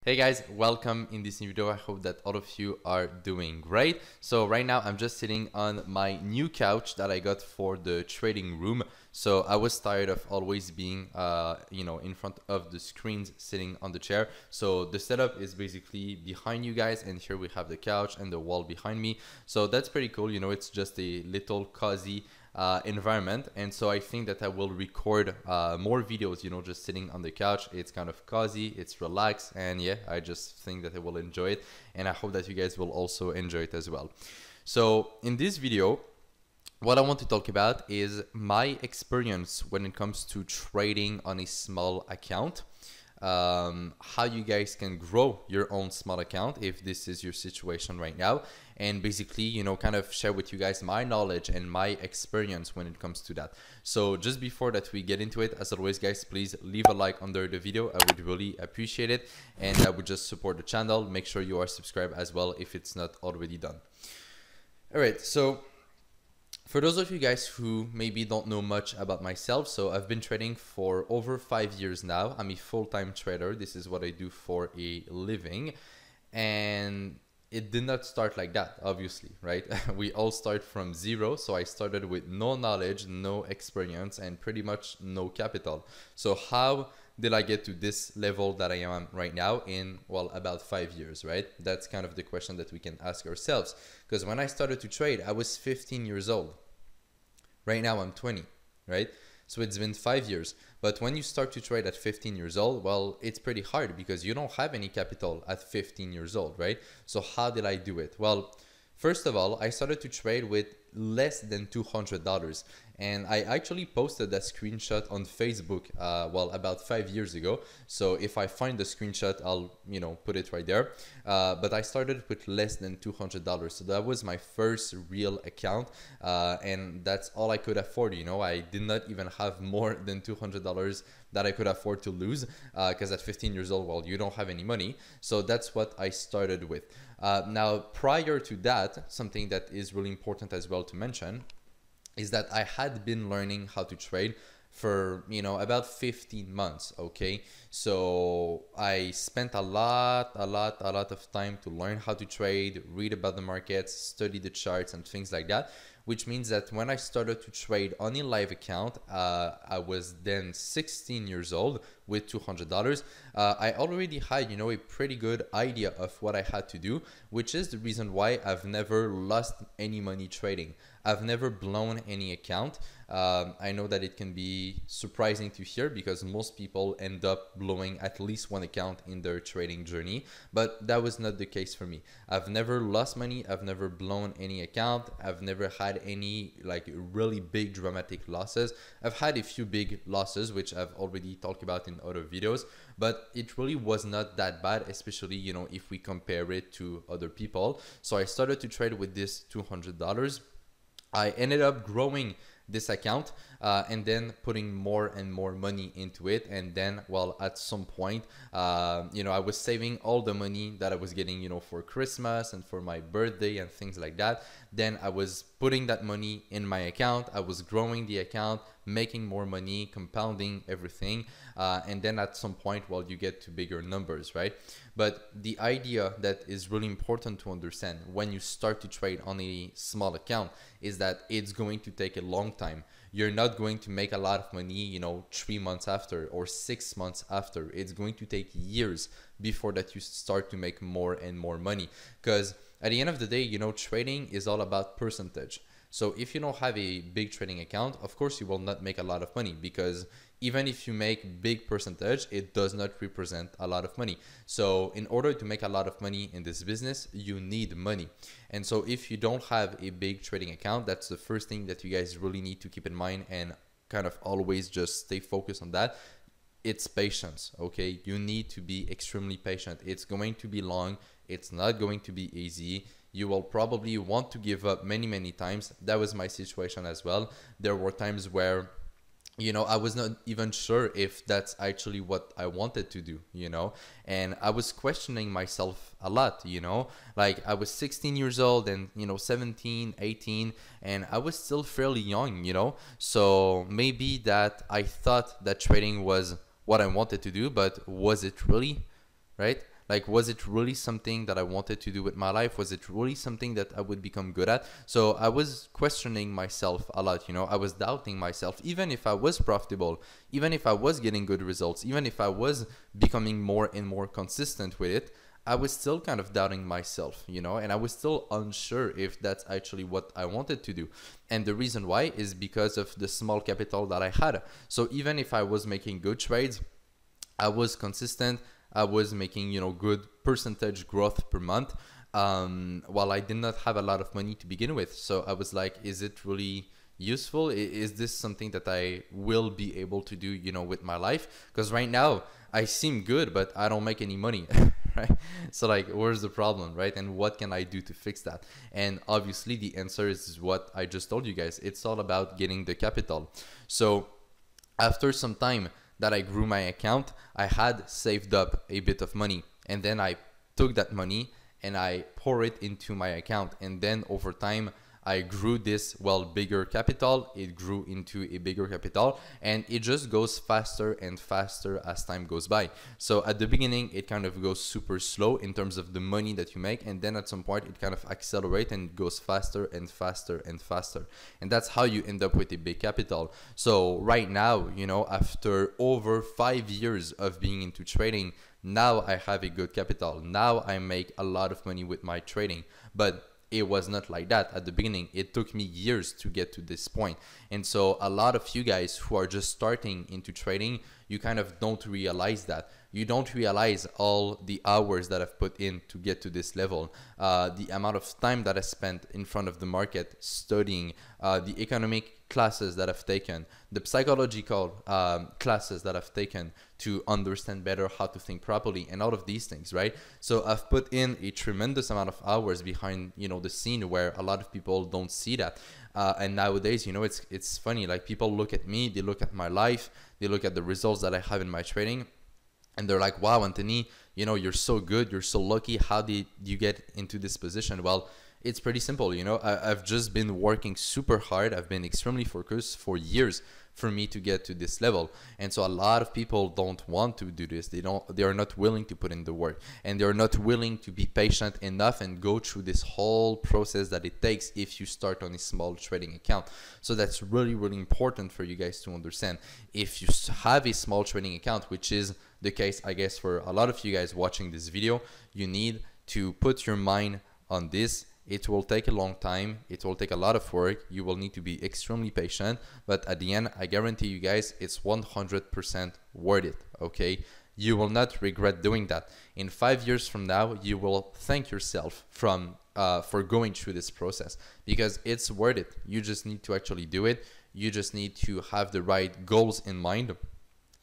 Hey guys, welcome in this new video. I hope that all of you are doing great. So right now I'm just sitting on my new couch that I got for the trading room. So I was tired of always being, in front of the screens, sitting on the chair. So the setup is basically behind you guys, and here we have the couch and the wall behind me. So that's pretty cool. It's just a little cozy environment, and so I think that I will record more videos, just sitting on the couch. It's kind of cozy, it's relaxed, and yeah, I just think that I will enjoy it, and I hope that you guys will also enjoy it as well. So in this video, what I want to talk about is my experience when it comes to trading on a small account. How you guys can grow your own small account if this is your situation right now, and basically kind of share with you guys my knowledge and my experience when it comes to that. So just before that we get into it, as always guys, please leave a like under the video. I would really appreciate it, and I would just support the channel. Make sure you are subscribed as well if it's not already done. All right, so for those of you guys who maybe don't know much about myself, so I've been trading for over 5 years now. I'm a full-time trader. This is what I do for a living. And it did not start like that, obviously, right? We all start from zero. So I started with no knowledge, no experience, and pretty much no capital. So how did I get to this level that I am right now in, well, about 5 years, right? That's kind of the question that we can ask ourselves. Because when I started to trade, I was 15 years old. Right now I'm 20, right? So it's been 5 years. But when you start to trade at 15 years old, well, it's pretty hard because you don't have any capital at 15 years old, right? So how did I do it? Well, first of all, I started to trade with less than $200. And I actually posted that screenshot on Facebook, about 5 years ago. So if I find the screenshot, I'll, put it right there. But I started with less than $200. So that was my first real account. And that's all I could afford. I did not even have more than $200 that I could afford to lose, because at 15 years old, well, you don't have any money. So that's what I started with. Now, prior to that, something that is really important as well to mention is that I had been learning how to trade for, about 15 months, okay? So I spent a lot of time to learn how to trade, read about the markets, study the charts and things like that, which means that when I started to trade on a live account, I was then 16 years old with $200. I already had, a pretty good idea of what I had to do, which is the reason why I've never lost any money trading. I've never blown any account. I know that it can be surprising to hear because most people end up blowing at least one account in their trading journey, but that was not the case for me. I've never lost money. I've never blown any account. I've never had any really big dramatic losses. I've had a few big losses, which I've already talked about in other videos, but it really was not that bad, especially, if we compare it to other people. So I started to trade with this $200. I ended up growing this account and then putting more and more money into it. And then, well, at some point, I was saving all the money that I was getting, for Christmas and for my birthday and things like that. Then I was putting that money in my account. I was growing the account, making more money, compounding everything. And then at some point, well, you get to bigger numbers, right? But the idea that is really important to understand when you start to trade on a small account is that it's going to take a long time. You're not going to make a lot of money, 3 months after or 6 months after. It's going to take years before that you start to make more and more money. Because at the end of the day, trading is all about percentage. So if you don't have a big trading account, of course you will not make a lot of money, because even if you make big percentage, it does not represent a lot of money. So in order to make a lot of money in this business, you need money. And so if you don't have a big trading account, that's the first thing that you guys really need to keep in mind and kind of always just stay focused on that. It's patience, okay? You need to be extremely patient. It's going to be long. It's not going to be easy. You will probably want to give up many times. That was my situation as well. There were times where I was not even sure if that's actually what I wanted to do, and I was questioning myself a lot, like I was 16 years old and, 17, 18, and I was still fairly young, so maybe that I thought that trading was what I wanted to do, but was it really, right? Like, was it really something that I wanted to do with my life? Was it really something that I would become good at? So I was questioning myself a lot, you know, I was doubting myself, even if I was profitable, even if I was getting good results, even if I was becoming more and more consistent with it, I was still kind of doubting myself, you know, and I was still unsure if that's actually what I wanted to do. And the reason why is because of the small capital that I had. So even if I was making good trades, I was consistent, I was making, you know, good percentage growth per month, while I did not have a lot of money to begin with. So I was like, is it really useful? Is this something that I will be able to do, you know, with my life? Because right now I seem good, but I don't make any money. Right? So like, where's the problem, right? And what can I do to fix that? And obviously the answer is what I just told you guys. It's all about getting the capital. So after some time that I grew my account, I had saved up a bit of money, and then I took that money and I pour it into my account. And then over time, I grew this, well, bigger capital. It grew into a bigger capital, and it just goes faster and faster as time goes by. So at the beginning, it kind of goes super slow in terms of the money that you make. And then at some point, it kind of accelerates and goes faster and faster and faster. And that's how you end up with a big capital. So right now, you know, after over 5 years of being into trading, now I have a good capital. Now I make a lot of money with my trading. But it was not like that at the beginning. It took me years to get to this point. And so a lot of you guys who are just starting into trading, you kind of don't realize that. You don't realize all the hours that I've put in to get to this level, the amount of time that I spent in front of the market studying, the economic classes that I've taken, the psychological classes that I've taken to understand better how to think properly, and all of these things, right? So I've put in a tremendous amount of hours behind, you know, the scene where a lot of people don't see that. And nowadays, you know, it's funny, like people look at me, they look at my life, they look at the results that I have in my trading, and they're like, wow, Anthony, you know, you're so good, you're so lucky. How did you get into this position? Well, it's pretty simple. You know, I've just been working super hard. I've been extremely focused for years for me to get to this level. And so a lot of people don't want to do this. They are not willing to put in the work, and they're not willing to be patient enough and go through this whole process that it takes if you start on a small trading account. So that's really, really important for you guys to understand. If you have a small trading account, which is the case, I guess, for a lot of you guys watching this video, you need to put your mind on this. It will take a long time. It will take a lot of work. You will need to be extremely patient. But at the end, I guarantee you guys, it's 100% worth it, okay? You will not regret doing that. In 5 years from now, you will thank yourself for going through this process, because it's worth it. You just need to actually do it. You just need to have the right goals in mind,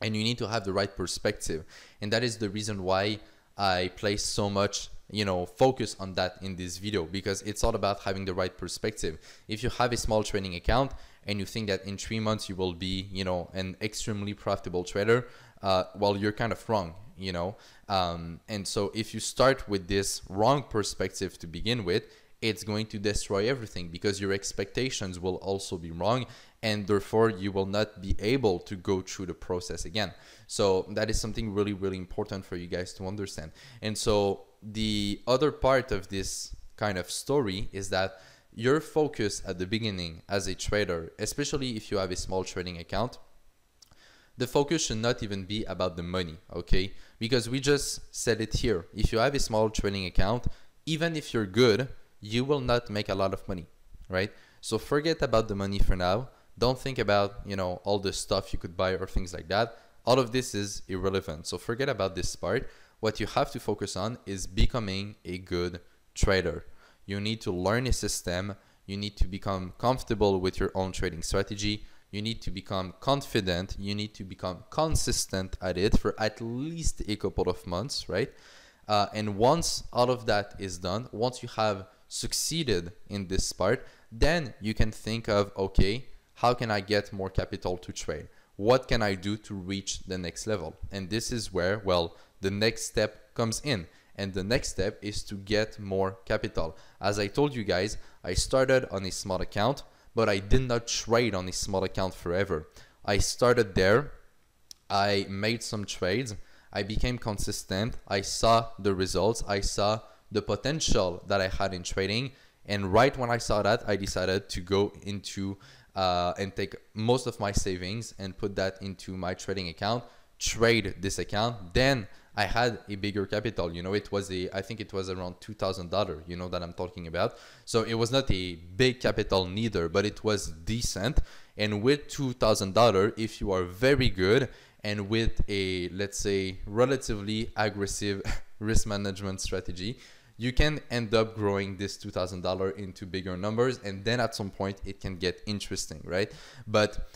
and you need to have the right perspective. And that is the reason why I place so much, you know, focus on that in this video, because it's all about having the right perspective. If you have a small trading account and you think that in 3 months you will be, you know, an extremely profitable trader, well, you're kind of wrong, you know. And so if you start with this wrong perspective to begin with, it's going to destroy everything, because your expectations will also be wrong, and therefore you will not be able to go through the process again. So that is something really, really important for you guys to understand. And so the other part of this kind of story is that your focus at the beginning as a trader, especially if you have a small trading account, the focus should not even be about the money, okay? Because we just said it here. If you have a small trading account, even if you're good, you will not make a lot of money, right? So forget about the money for now. Don't think about, you know, all the stuff you could buy or things like that. All of this is irrelevant. So forget about this part. What you have to focus on is becoming a good trader. You need to learn a system. You need to become comfortable with your own trading strategy. You need to become confident. You need to become consistent at it for at least a couple of months, right? And once all of that is done, once you have succeeded in this part, then you can think of, okay, how can I get more capital to trade? What can I do to reach the next level? And this is where, well, the next step comes in. And the next step is to get more capital. As I told you guys, I started on a small account, but I did not trade on a small account forever. I started there. I made some trades. I became consistent. I saw the results. I saw the potential that I had in trading. And right when I saw that, I decided to go into and take most of my savings and put that into my trading account, trade this account. Then I had a bigger capital. You know, I think it was around $2,000, you know, that I'm talking about. So it was not a big capital neither, but it was decent. And with $2,000, if you are very good and with a, let's say, relatively aggressive risk management strategy, you can end up growing this $2,000 into bigger numbers. And then at some point it can get interesting, right? But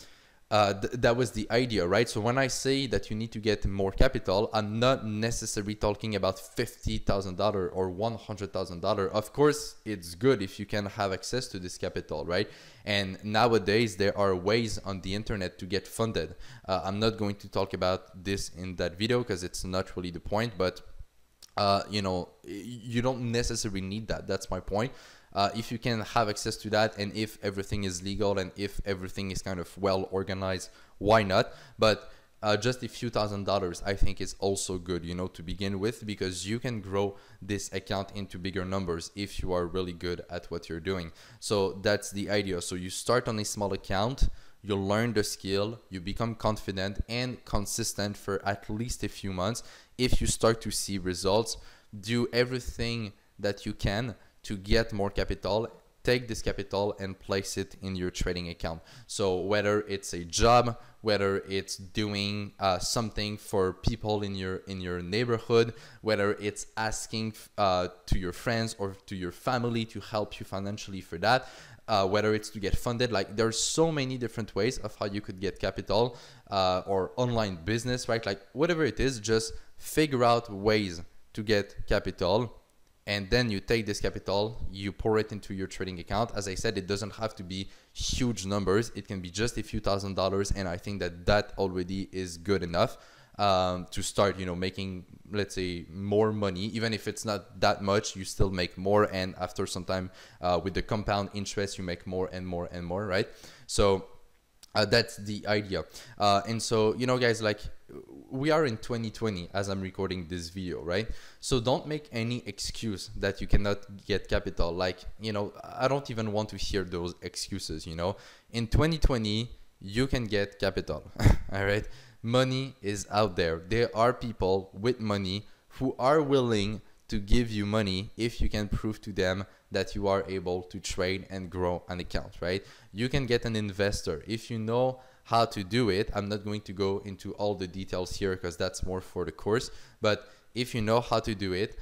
that was the idea, right? So when I say that you need to get more capital, I'm not necessarily talking about $50,000 or $100,000. Of course, it's good if you can have access to this capital, right? And nowadays there are ways on the internet to get funded. I'm not going to talk about this in that video because it's not really the point, but you know, you don't necessarily need that. That's my point. If you can have access to that, and if everything is legal and if everything is kind of well organized, why not? But just a few $1,000s I think is also good, you know, to begin with, because you can grow this account into bigger numbers if you are really good at what you're doing. So that's the idea. So you start on a small account, you learn the skill, you become confident and consistent for at least a few months. If you start to see results, do everything that you can to get more capital. Take this capital and place it in your trading account. So whether it's a job, whether it's doing something for people in your neighborhood, whether it's asking to your friends or to your family to help you financially for that, whether it's to get funded, like there's so many different ways of how you could get capital, or online business, right? Like whatever it is, just figure out ways to get capital. And then you take this capital, you pour it into your trading account. As I said, it doesn't have to be huge numbers. It can be just a few $1,000s. And I think that that already is good enough to start, you know, making, let's say, more money. Even if it's not that much, you still make more. And after some time with the compound interest, you make more and more and more, right? So that's the idea. And so, you know, guys, like we are in 2020 as I'm recording this video, right? So don't make any excuse that you cannot get capital. Like, you know, I don't even want to hear those excuses, you know. In 2020, you can get capital, all right? Money is out there. There are people with money who are willing to give you money if you can prove to them that you are able to trade and grow an account, right? You can get an investor if you know how to do it. I'm not going to go into all the details here because that's more for the course, but if you know how to do it,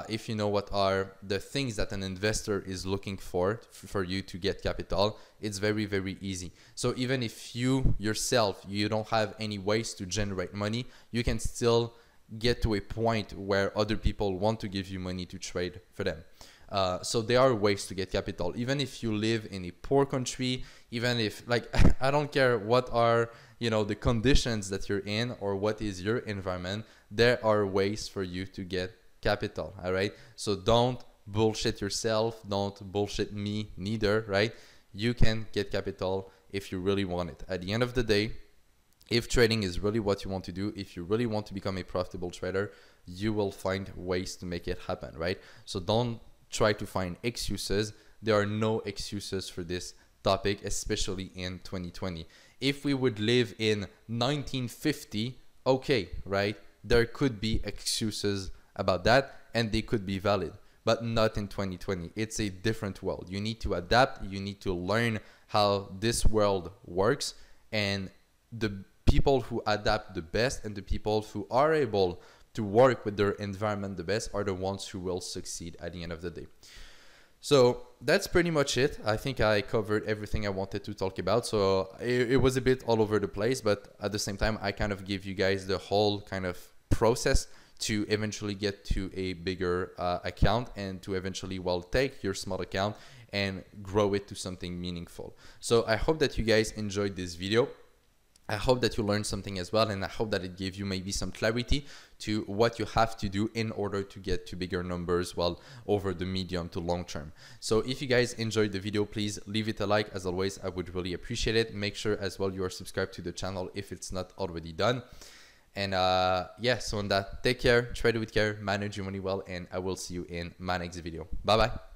if you know what are the things that an investor is looking for you to get capital, it's very, very easy. So even if you yourself, you don't have any ways to generate money, you can still get to a point where other people want to give you money to trade for them. So there are ways to get capital, even if you live in a poor country, even if, like, I don't care what are, you know, the conditions that you're in or what is your environment, there are ways for you to get capital, all right? So don't bullshit yourself, don't bullshit me neither, right? You can get capital if you really want it. At the end of the day, if trading is really what you want to do, if you really want to become a profitable trader, you will find ways to make it happen, right? So don't try to find excuses. There are no excuses for this topic, especially in 2020. If we would live in 1950, okay, right? There could be excuses about that and they could be valid, but not in 2020. It's a different world. You need to adapt. You need to learn how this world works, and the people who adapt the best and the people who are able to work with their environment the best are the ones who will succeed at the end of the day. So that's pretty much it. I think I covered everything I wanted to talk about. So it was a bit all over the place, but at the same time, I kind of give you guys the whole kind of process to eventually get to a bigger account and to eventually, well, take your small account and grow it to something meaningful. So I hope that you guys enjoyed this video. I hope that you learned something as well, and I hope that it gave you maybe some clarity to what you have to do in order to get to bigger numbers, well, over the medium to long term. So if you guys enjoyed the video, please leave it a like. As always, I would really appreciate it. Make sure as well you are subscribed to the channel if it's not already done. And yeah, so on that, take care, trade with care, manage your money well, and I will see you in my next video. Bye bye.